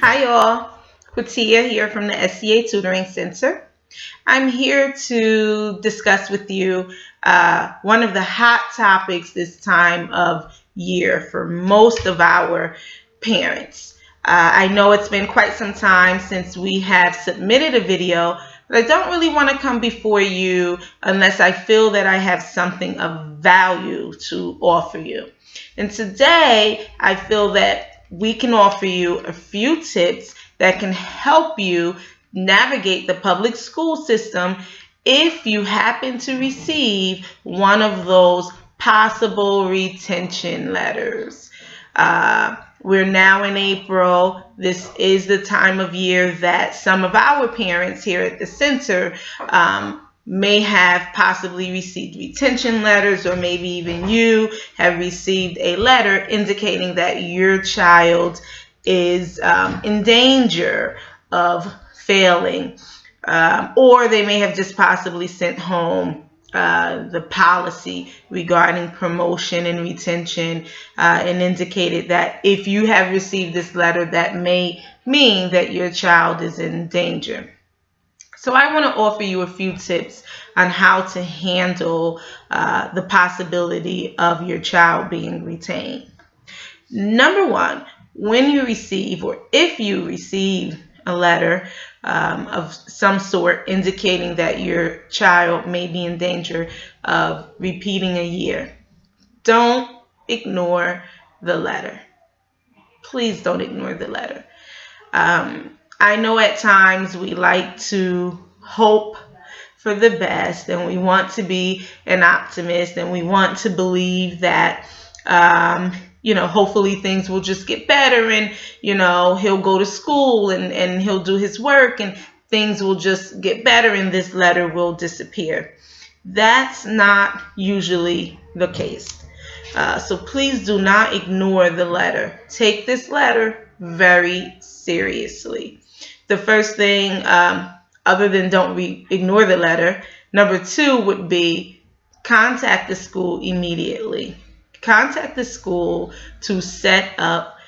Hi y'all, Quatia here from the SCA Tutoring Center. I'm here to discuss with you one of the hot topics this time of year for most of our parents. I know it's been quite some time since we have submitted a video, but I don't really want to come before you unless I feel that I have something of value to offer you. And today I feel that we can offer you a few tips that can help you navigate the public school system if you happen to receive one of those possible retention letters. We're now in April. This is the time of year that some of our parents here at the center may have possibly received retention letters, or maybe even you have received a letter indicating that your child is in danger of failing, or they may have just possibly sent home the policy regarding promotion and retention and indicated that if you have received this letter, that may mean that your child is in danger. So I want to offer you a few tips on how to handle the possibility of your child being retained. Number one, when you receive, or if you receive a letter of some sort indicating that your child may be in danger of repeating a year, don't ignore the letter. Please don't ignore the letter. I know at times we like to hope for the best, and we want to be an optimist, and we want to believe that, hopefully things will just get better, and, he'll go to school and he'll do his work and things will just get better and this letter will disappear. That's not usually the case. So please do not ignore the letter. Take this letter very seriously. The first thing, other than don't ignore the letter, number two would be contact the school immediately. Contact the school to set up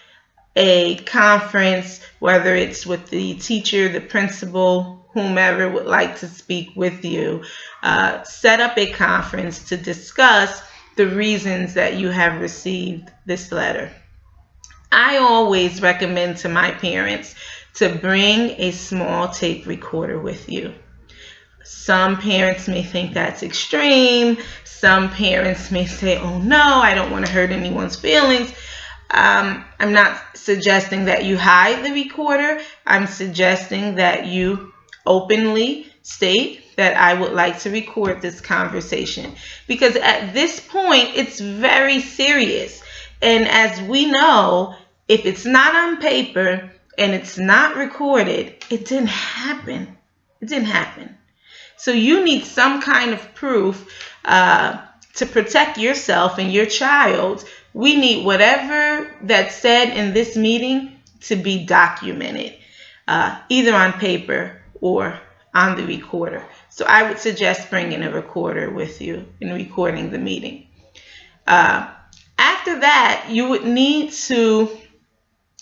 a conference, whether it's with the teacher, the principal, whomever would like to speak with you. Set up a conference to discuss the reasons that you have received this letter. I always recommend to my parents to bring a small tape recorder with you. Some parents may think that's extreme. Some parents may say, oh no, I don't want to hurt anyone's feelings. I'm not suggesting that you hide the recorder. I'm suggesting that you openly state that I would like to record this conversation, because at this point it's very serious. And as we know, if it's not on paper and it's not recorded, it didn't happen. It didn't happen. So you need some kind of proof to protect yourself and your child. We need whatever that's said in this meeting to be documented, either on paper or on the recorder. So I would suggest bringing a recorder with you and recording the meeting. After that, you would need to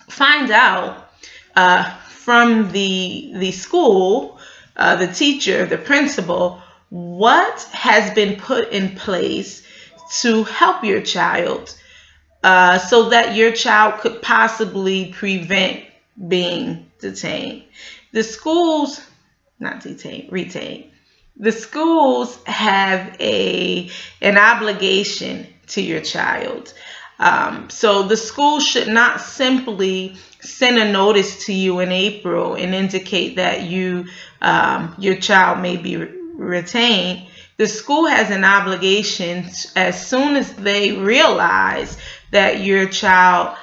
find out from the school, the teacher, the principal, what has been put in place to help your child so that your child could possibly prevent being detained. The schools, not detained, retained. The schools have an obligation to your child. So the school should not simply send a notice to you in April and indicate that your child may be retained. The school has an obligation as soon as they realize that your child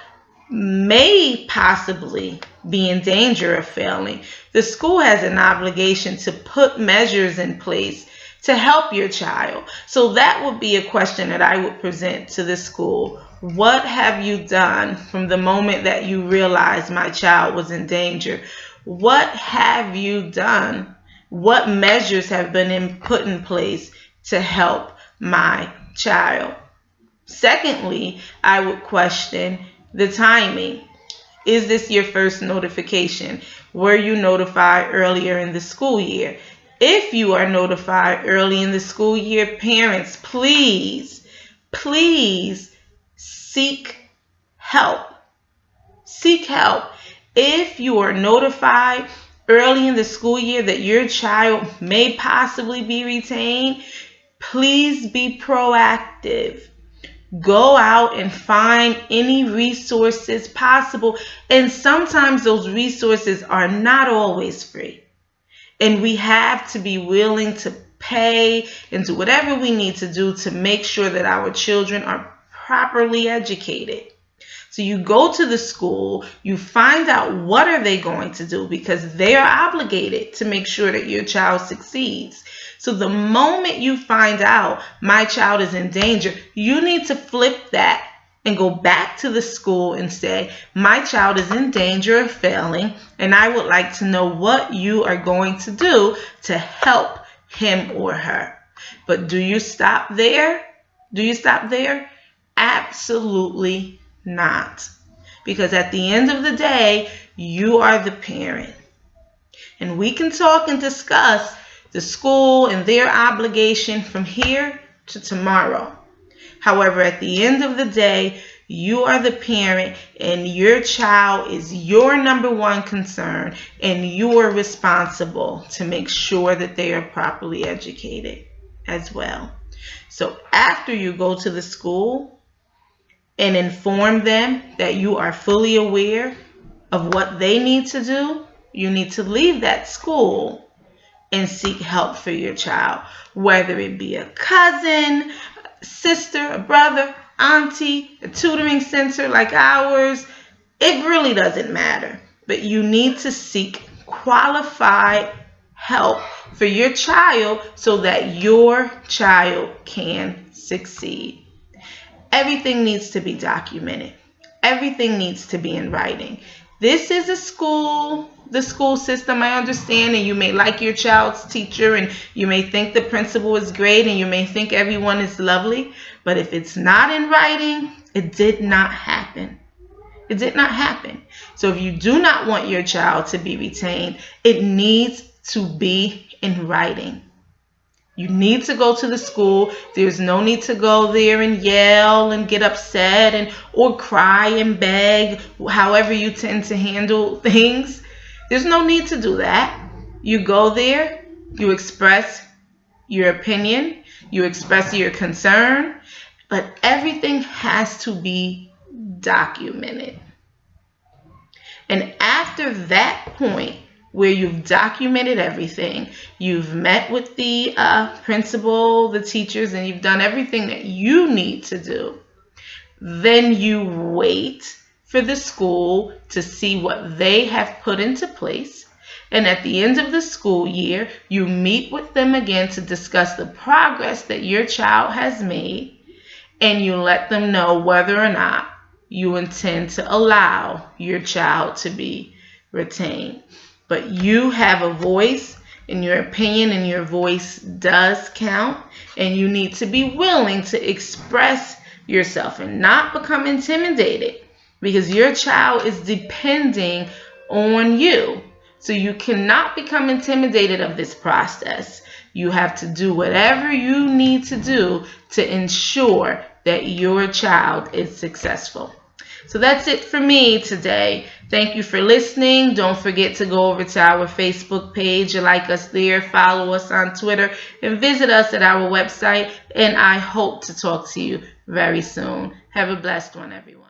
may possibly be in danger of failing. The school has an obligation to put measures in place to help your child. So that would be a question that I would present to the school. What have you done from the moment that you realized my child was in danger? What have you done? What measures have been put in place to help my child? Secondly, I would question the timing. Is this your first notification? Were you notified earlier in the school year? If you are notified early in the school year, parents, please, please seek help. Seek help. If you are notified early in the school year that your child may possibly be retained, please be proactive. Go out and find any resources possible. And sometimes those resources are not always free. And we have to be willing to pay and do whatever we need to do to make sure that our children are properly educated. So you go to the school, you find out what are they going to do, because they are obligated to make sure that your child succeeds. So the moment you find out my child is in danger, you need to flip that and go back to the school and say, my child is in danger of failing, and I would like to know what you are going to do to help him or her. But do you stop there? Do you stop there? Absolutely not. Because at the end of the day, you are the parent. And we can talk and discuss the school and their obligation from here to tomorrow. However, at the end of the day, you are the parent, and your child is your number one concern, and you are responsible to make sure that they are properly educated as well. So after you go to the school and inform them that you are fully aware of what they need to do, you need to leave that school and seek help for your child, whether it be a cousin, sister, a brother, auntie, a tutoring center like ours. It really doesn't matter. But you need to seek qualified help for your child so that your child can succeed. Everything needs to be documented. Everything needs to be in writing. This is a school, the school system, I understand, and you may like your child's teacher, and you may think the principal is great, and you may think everyone is lovely, but if it's not in writing, it did not happen. It did not happen. So if you do not want your child to be retained, it needs to be in writing. You need to go to the school. There's no need to go there and yell and get upset or cry and beg, however you tend to handle things. There's no need to do that. You go there, you express your opinion, you express your concern, but everything has to be documented. And after that point, where you've documented everything, you've met with the principal, the teachers, and you've done everything that you need to do, then you wait for the school to see what they have put into place. And at the end of the school year, you meet with them again to discuss the progress that your child has made, and you let them know whether or not you intend to allow your child to be retained. But you have a voice, and your opinion and your voice does count, and you need to be willing to express yourself and not become intimidated, because your child is depending on you. So you cannot become intimidated of this process. You have to do whatever you need to do to ensure that your child is successful. So that's it for me today. Thank you for listening. Don't forget to go over to our Facebook page and like us there, follow us on Twitter, and visit us at our website. And I hope to talk to you very soon. Have a blessed one, everyone.